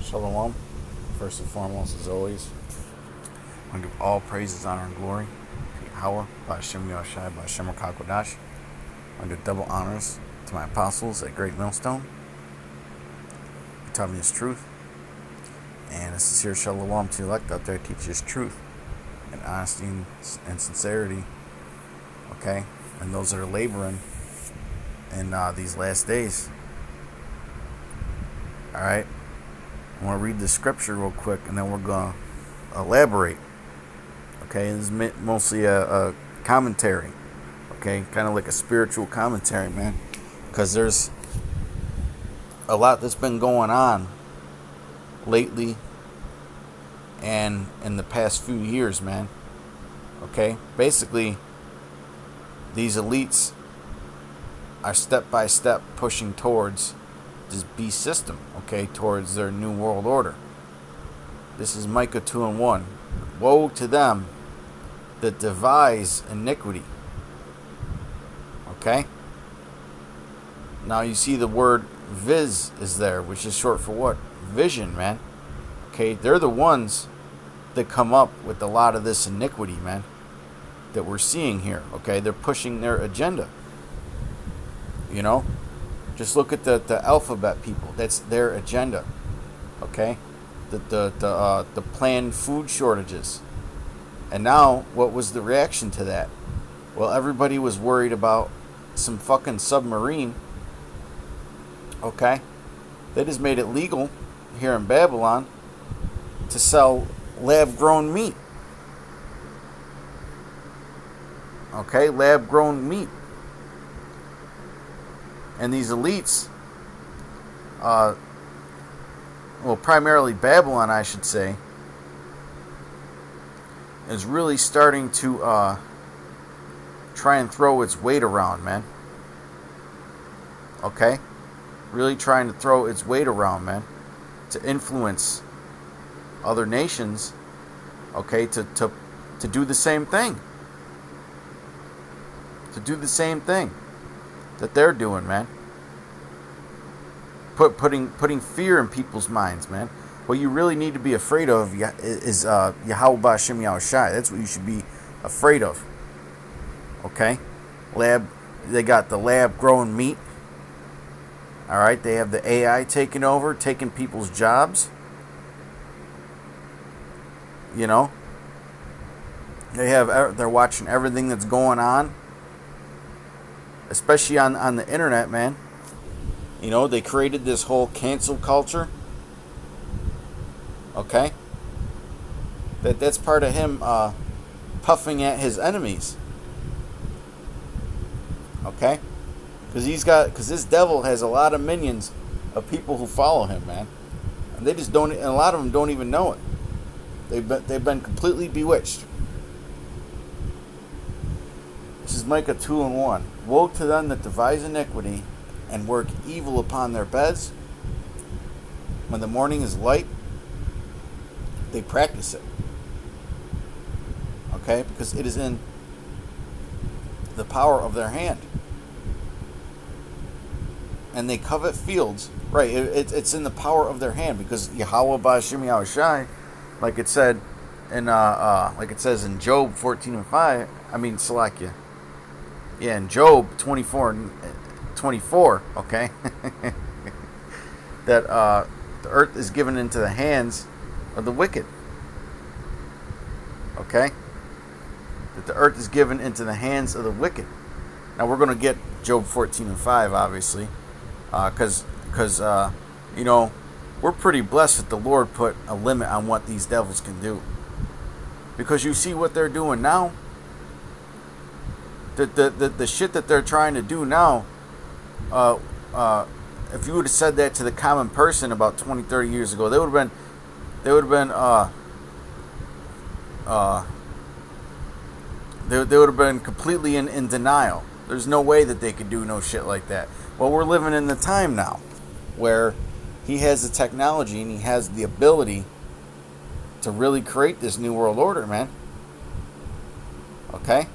Shalom. First and foremost, as always, I want to give all praises, honor, and glory to Yahweh, Ba'ashem Yahushai, Ba'ashem HaKadosh. I want to give double honors to my apostles at Great Millstone. He taught me his truth. And a sincere shalom to the elect out there teach his truth and honesty and sincerity. Okay? And those that are laboring in these last days. Alright? I want to read the scripture real quick and then we're going to elaborate. Okay? This is mostly a commentary. Okay? Kind of like a spiritual commentary, man. Because there's a lot that's been going on lately and in the past few years, man. Okay? Basically, these elites are step by step pushing towards this beast system, okay, towards their new world order. This is Micah 2:1. Woe to them that devise iniquity. Okay? Now you see the word viz is there, which is short for what? Vision, man. Okay, they're the ones that come up with a lot of this iniquity, man, that we're seeing here. Okay, they're pushing their agenda. You know? Just look at the alphabet people. That's their agenda. Okay? The planned food shortages. And now, what was the reaction to that? Well, everybody was worried about some fucking submarine. Okay? They just made it legal here in Babylon to sell lab-grown meat. Okay? Lab-grown meat. And these elites, well, primarily Babylon, I should say, is really starting to try and throw its weight around, man. Okay? Really trying to throw its weight around, man, to influence other nations, okay, to do the same thing. To do the same thing that they're doing, man. Putting fear in people's minds, man. What you really need to be afraid of is Yahweh Ba'ashem Yahushai. That's what you should be afraid of. Okay? They got the lab-grown meat. Alright? They have the AI taking over, taking people's jobs. You know? They're watching everything that's going on. Especially on the internet, man. You know, they created this whole cancel culture. Okay? That's part of him puffing at his enemies. Okay? Because this devil has a lot of minions of people who follow him, man. And they just don't, and a lot of them don't even know it. They've been completely bewitched. This is Micah 2:1. Woe to them that devise iniquity and work evil upon their beds. When the morning is light, they practice it. Okay? Because it is in the power of their hand. And they covet fields. Right, it's in the power of their hand. Because Yahweh Ba'ashem Yahushai, like it said in like it says in Job 14:5, Salakia. Yeah, in Job 24, okay, that the earth is given into the hands of the wicked. Okay? That the earth is given into the hands of the wicked. Now, we're going to get Job 14:5, obviously, because you know, we're pretty blessed that the Lord put a limit on what these devils can do. Because you see what they're doing now. The shit that they're trying to do now, if you would have said that to the common person about 20, 30 years ago, they would have been completely in denial. There's no way that they could do no shit like that. Well, we're living in the time now where he has the technology and he has the ability to really create this new world order, man. Okay?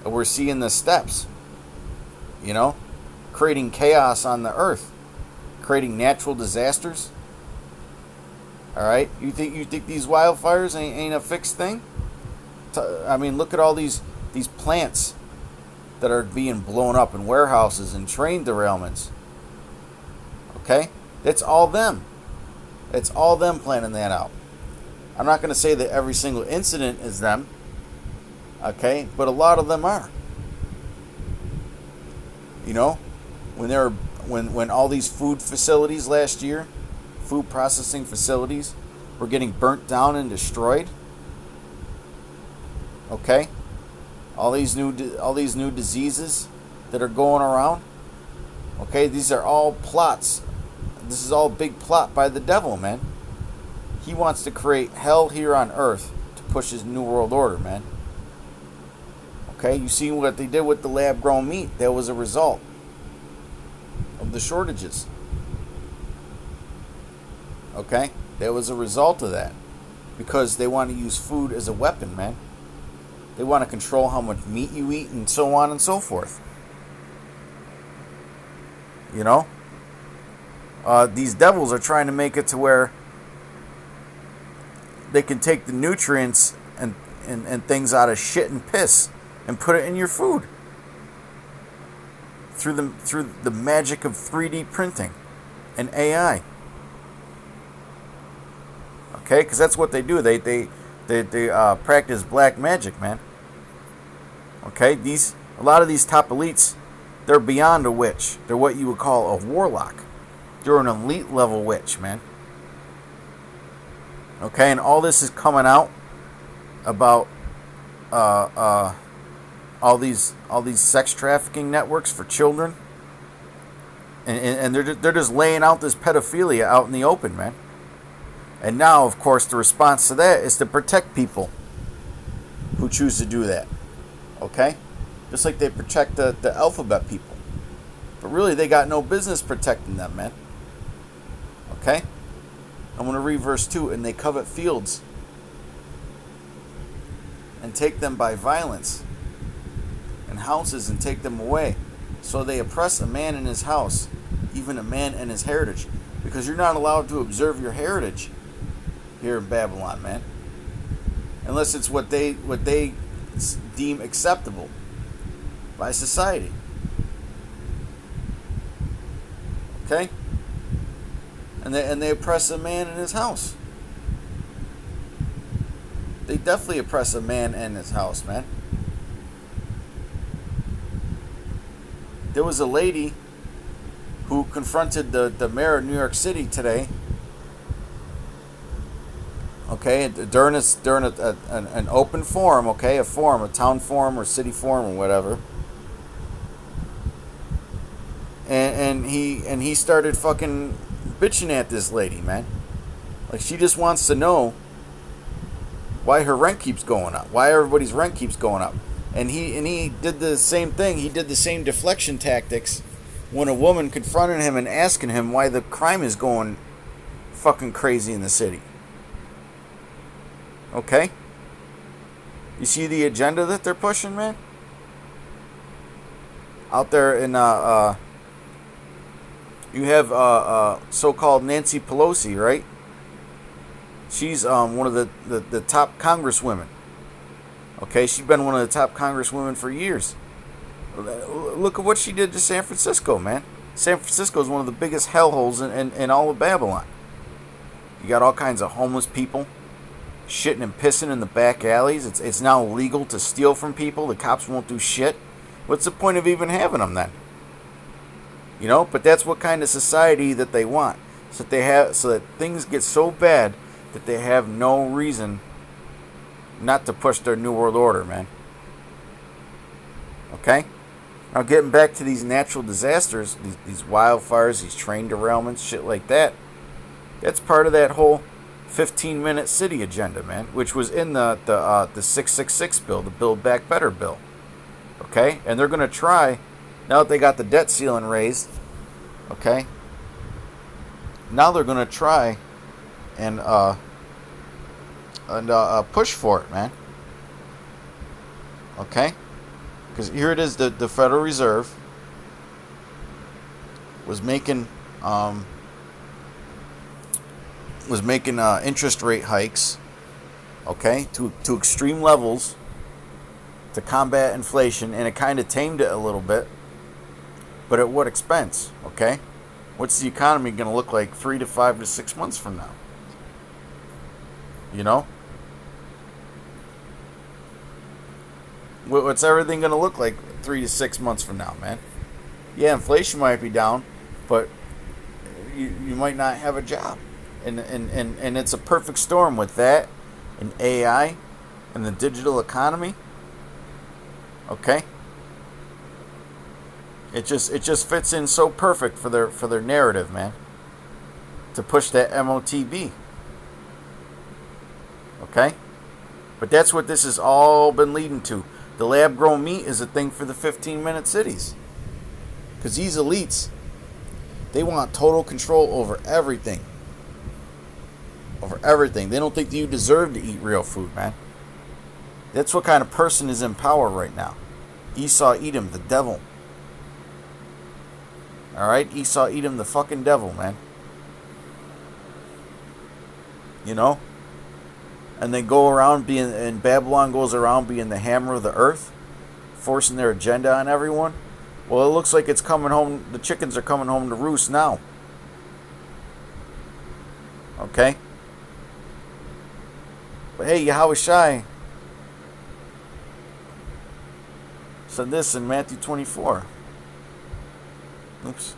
And we're seeing the steps, you know, creating chaos on the earth, creating natural disasters, All right, you think these wildfires ain't a fixed thing? I mean, look at all these plants that are being blown up in warehouses and train derailments. Okay, that's all them. It's all them planning that out. I'm not going to say that every single incident is them. Okay, but a lot of them are. You know, when all these food facilities last year, food processing facilities, were getting burnt down and destroyed. Okay, all these new diseases that are going around. Okay, these are all plots. This is all a big plot by the devil, man. He wants to create hell here on earth to push his new world order, man. Okay, you see what they did with the lab-grown meat? That was a result of the shortages. Okay, that was a result of that, because they want to use food as a weapon, man. They want to control how much meat you eat and so on and so forth. You know, these devils are trying to make it to where they can take the nutrients and things out of shit and piss and put it in your food through the magic of 3D printing and AI. Okay, because that's what they do. They practice black magic, man. Okay, a lot of these top elites, they're beyond a witch. They're what you would call a warlock. They're an elite level witch, man. Okay, and all this is coming out about all these sex trafficking networks for children, and they're just laying out this pedophilia out in the open, man. And now, of course, the response to that is to protect people who choose to do that. Okay, just like they protect the alphabet people, but really they got no business protecting them, man. Okay, I'm going to read verse 2. And they covet fields and take them by violence, and houses and take them away. So they oppress a man in his house, even a man and his heritage. Because you're not allowed to observe your heritage here in Babylon, man. Unless it's what they deem acceptable by society. Okay? And they oppress a man in his house. They definitely oppress a man in his house, man. There was a lady who confronted the mayor of New York City today. Okay, during an open forum, okay, a forum, a town forum or city forum or whatever. And he started fucking bitching at this lady, man. Like, she just wants to know why her rent keeps going up, why everybody's rent keeps going up. And he did the same thing. He did the same deflection tactics when a woman confronted him and asking him why the crime is going fucking crazy in the city. Okay? You see the agenda that they're pushing, man? Out there in you have so-called Nancy Pelosi, right? She's one of the top congresswomen. Okay, she's been one of the top congresswomen for years. Look at what she did to San Francisco, man. San Francisco is one of the biggest hellholes in all of Babylon. You got all kinds of homeless people shitting and pissing in the back alleys. It's now illegal to steal from people. The cops won't do shit. What's the point of even having them then? You know, but that's what kind of society that they want. So that things get so bad that they have no reason not to push their New World Order, man. Okay? Now, getting back to these natural disasters, these wildfires, these train derailments, shit like that, that's part of that whole 15-minute city agenda, man, which was in the 666 bill, the Build Back Better bill. Okay? And they're going to try, now that they got the debt ceiling raised, okay, now they're going to try and push for it, man. Okay? Because here it is, the Federal Reserve was making was making interest rate hikes, okay, to extreme levels to combat inflation, and it kind of tamed it a little bit. But at what expense, okay? What's the economy going to look like 3 to 5 to 6 months from now? You know? What's everything going to look like 3 to 6 months from now, man? Yeah, inflation might be down, but you might not have a job. And it's a perfect storm with that and AI and the digital economy. Okay? It just fits in so perfect for their narrative, man. To push that MOTB. Okay? But that's what this has all been leading to. The lab-grown meat is a thing for the 15-minute cities. Because these elites, they want total control over everything. Over everything. They don't think that you deserve to eat real food, man. That's what kind of person is in power right now. Esau Edom, the devil. Alright? Esau Edom, the fucking devil, man. You know? And they go around being, and Babylon goes around being the hammer of the earth, forcing their agenda on everyone. Well, it looks like it's coming home, the chickens are coming home to roost now. Okay? But hey, Yahweh Shai said this in Matthew 24. Oops.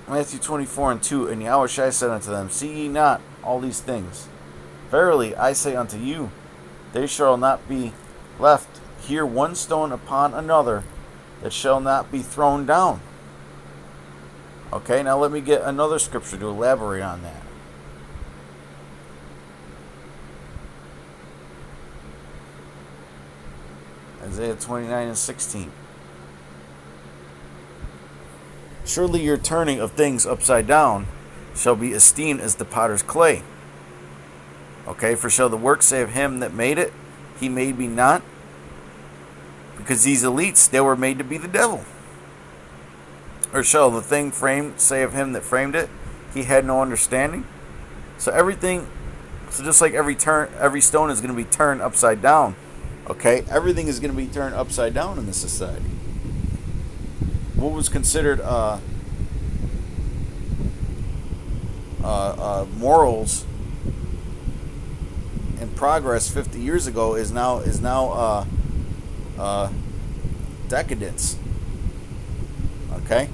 Matthew 24:2, and Yahweh Shai said unto them, See ye not all these things? Verily I say unto you, there shall not be left here one stone upon another that shall not be thrown down. Okay, now let me get another scripture to elaborate on that. Isaiah 29:16. Surely your turning of things upside down shall be esteemed as the potter's clay. Okay, for shall the work say of him that made it, he made me not? Because these elites, they were made to be the devil. Or shall the thing framed say of him that framed it, he had no understanding? So just like every stone is going to be turned upside down. Okay, everything is going to be turned upside down in this society. What was considered morals and progress 50 years ago is now decadence. Okay,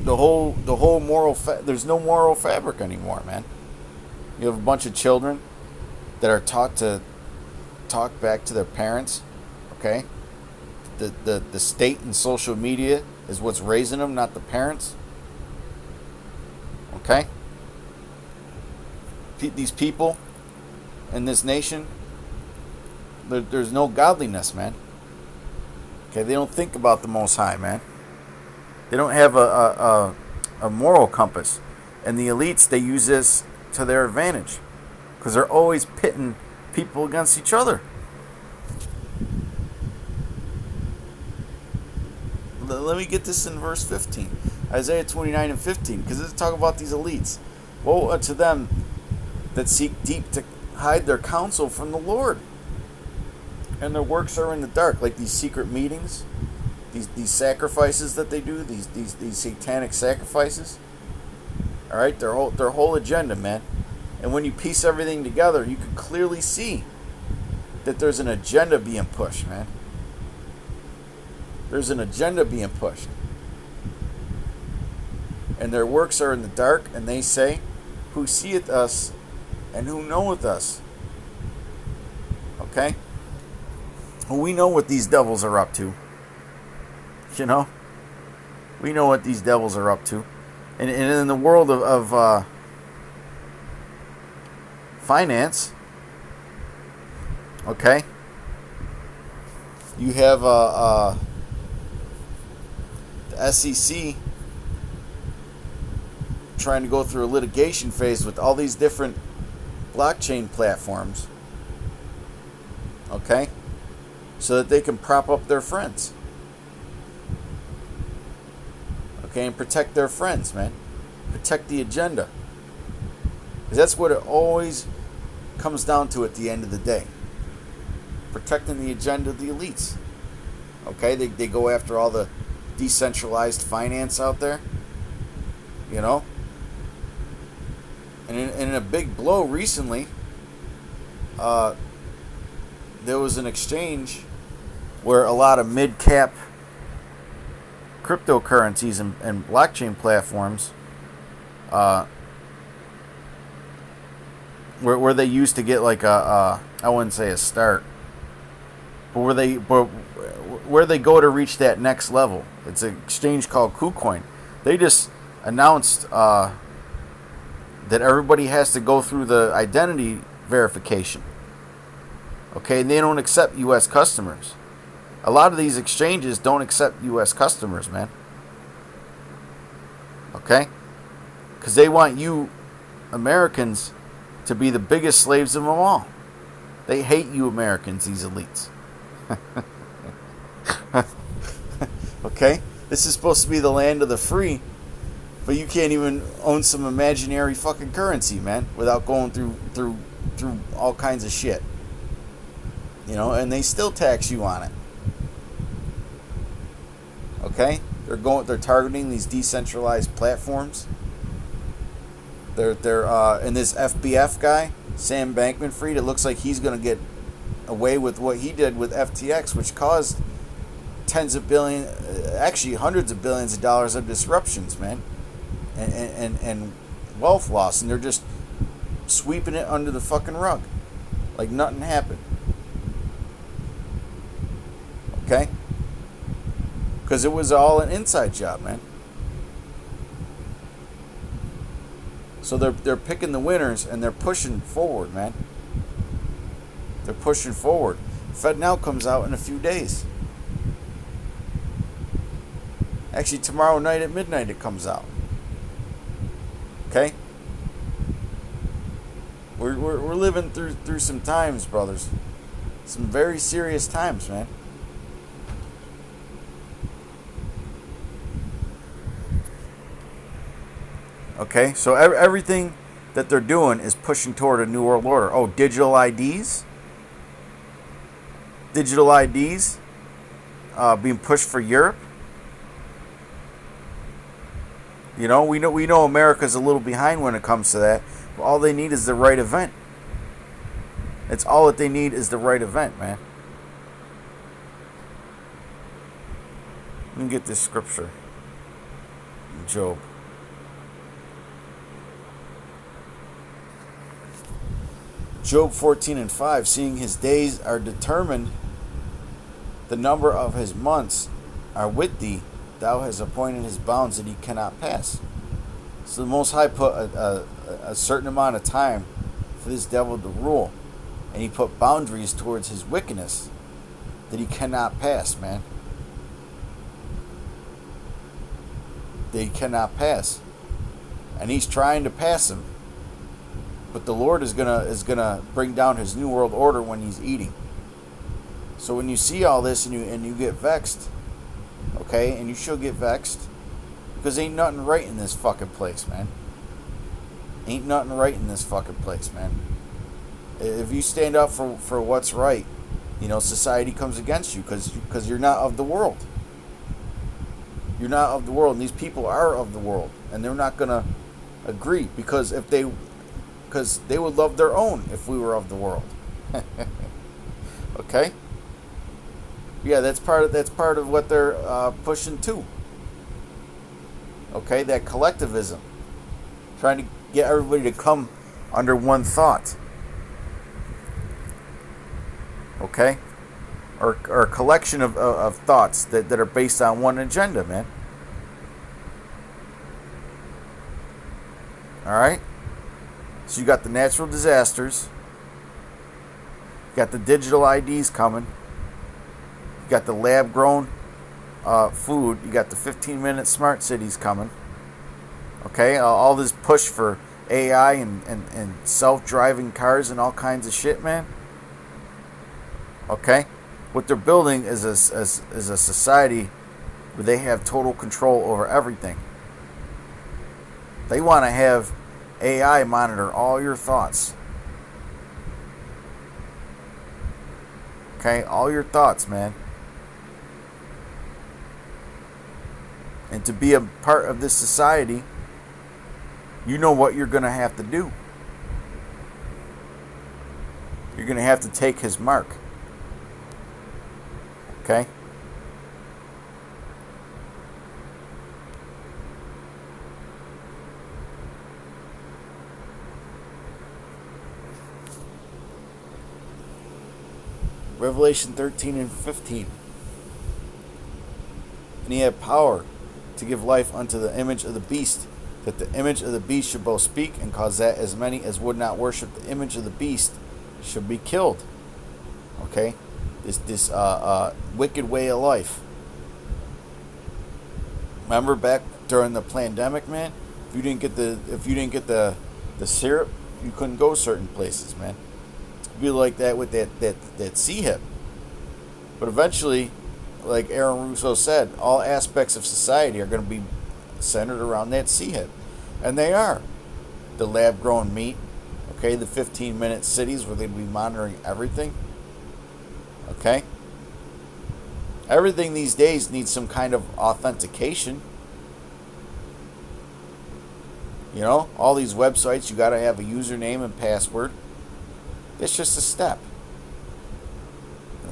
the whole moral there's no moral fabric anymore, man. You have a bunch of children that are taught to talk back to their parents. Okay. The state and social media is what's raising them, not the parents. Okay? These people in this nation, there's no godliness, man. Okay, they don't think about the Most High, man. They don't have a moral compass. And the elites, they use this to their advantage. Because they're always pitting people against each other. Let me get this in verse 15. Isaiah 29:15. Because it's talking about these elites. Woe unto them that seek deep to hide their counsel from the Lord. And their works are in the dark. Like these secret meetings. These sacrifices that they do. These satanic sacrifices. Alright? Their whole agenda, man. And when you piece everything together, you can clearly see that there's an agenda being pushed, man. There's an agenda being pushed. And their works are in the dark, and they say, Who seeth us, and who knoweth us? Okay? Well, we know what these devils are up to. You know? We know what these devils are up to. And in the world of finance, okay, you have the SEC trying to go through a litigation phase with all these different blockchain platforms Okay? So that they can prop up their friends. Okay, and protect their friends, man. Protect the agenda. Because that's what it always comes down to at the end of the day. Protecting the agenda of the elites. Okay, they go after all the decentralized finance out there. You know? And in a big blow recently, there was an exchange where a lot of mid-cap cryptocurrencies and blockchain platforms where they used to get like I wouldn't say a start, but where they go to reach that next level. It's an exchange called KuCoin. They just announced that everybody has to go through the identity verification. Okay, and they don't accept U.S. customers. A lot of these exchanges don't accept U.S. customers, man. Okay? Because they want you Americans to be the biggest slaves of them all. They hate you Americans, these elites. Okay? This is supposed to be the land of the free, but you can't even own some imaginary fucking currency, man, without going through all kinds of shit. You know, and they still tax you on it. Okay? They're targeting these decentralized platforms. They're and this FBF guy, Sam Bankman-Fried, it looks like he's going to get away with what he did with FTX, which caused tens of billions, actually hundreds of billions of dollars of disruptions, man, and wealth loss, and they're just sweeping it under the fucking rug like nothing happened. Okay? Because it was all an inside job, man. So they're picking the winners and they're pushing forward, man. They're pushing forward. FedNow comes out in a few days. Actually, tomorrow night at midnight it comes out. Okay? We're living through some times, brothers. Some very serious times, man. Okay, so everything that they're doing is pushing toward a new world order. Oh, digital IDs? Digital IDs being pushed for Europe? You know, we know America's a little behind when it comes to that. But all they need is the right event. It's all that they need is the right event, man. Let me get this scripture. Job. Job 14:5, seeing his days are determined, the number of his months are with thee, thou hast appointed his bounds that he cannot pass. So the Most High put a certain amount of time for this devil to rule, and he put boundaries towards his wickedness that he cannot pass, man. That he cannot pass. And he's trying to pass him. But the Lord is gonna bring down his new world order when he's eating. So when you see all this and you get vexed, okay, and you should get vexed, because ain't nothing right in this fucking place, man. Ain't nothing right in this fucking place, man. If you stand up for what's right, you know, society comes against you because you're not of the world. You're not of the world, and these people are of the world, and they're not gonna agree because they would love their own if we were of the world. Okay? Yeah, that's part of what they're pushing too. Okay, that collectivism, trying to get everybody to come under one thought. Okay, or a collection of thoughts that are based on one agenda, man. All right. So you got the natural disasters. You got the digital IDs coming. You got the lab-grown food. You got the 15-minute smart cities coming. Okay, all this push for AI and self-driving cars and all kinds of shit, man. Okay? What they're building is a society where they have total control over everything. They want to have AI monitor all your thoughts. Okay? All your thoughts, man. And to be a part of this society, you know what you're going to have to do. You're going to have to take his mark. Okay? Revelation 13 and 15. And he had power to give life unto the image of the beast, that the image of the beast should both speak, and cause that as many as would not worship the image of the beast should be killed. Okay? This wicked way of life. Remember back during the pandemic, man? If you didn't get the syrup, you couldn't go certain places, man. It's gonna be like that with that C-hip. But eventually, like Aaron Russo said, all aspects of society are going to be centered around that C-hip. And they are. The lab-grown meat, okay, the 15-minute cities where they'd be monitoring everything. Okay? Everything these days needs some kind of authentication. You know, all these websites, you got to have a username and password. That's just a step.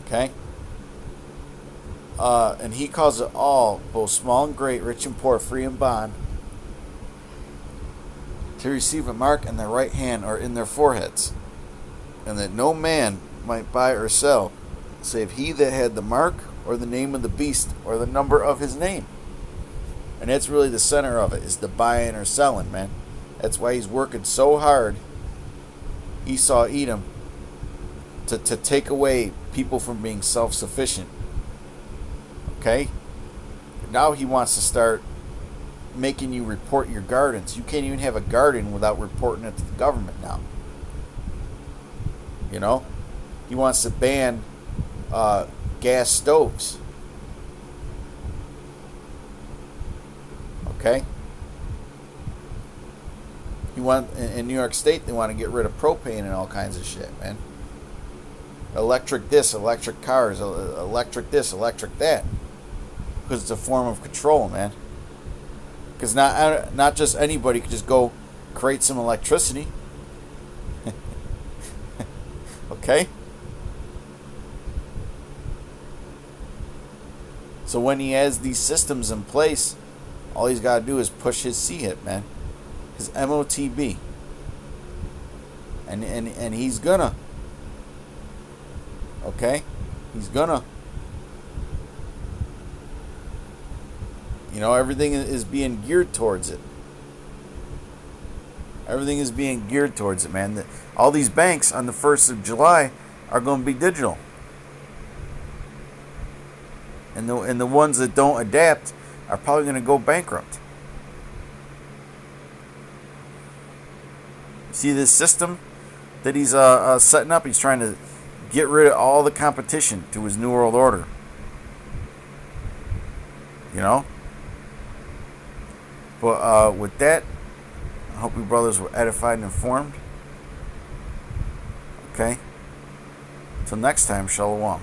Okay? And he calls it all, both small and great, rich and poor, free and bond, to receive a mark in their right hand or in their foreheads, and that no man might buy or sell, save he that had the mark or the name of the beast or the number of his name. And that's really the center of it, is the buying or selling, man. That's why he's working so hard, Esau Edom, to take away people from being self-sufficient. Okay? Now he wants to start making you report your gardens. You can't even have a garden without reporting it to the government now. You know? He wants to ban gas stoves. Okay? In New York State, they want to get rid of propane and all kinds of shit, man. Electric this, electric cars, electric this, electric that. Because it's a form of control, man. Because not just anybody could just go create some electricity. Okay? So when he has these systems in place, all he's got to do is push his C-hit, man. His MOTB. And he's gonna. Okay? He's gonna. You know, everything is being geared towards it. Everything is being geared towards it, man. All these banks on the 1st of July are going to be digital. And the ones that don't adapt are probably going to go bankrupt. See this system that he's setting up? He's trying to get rid of all the competition to his New World Order. You know? But with that, I hope you brothers were edified and informed. Okay? Till next time, Shalom.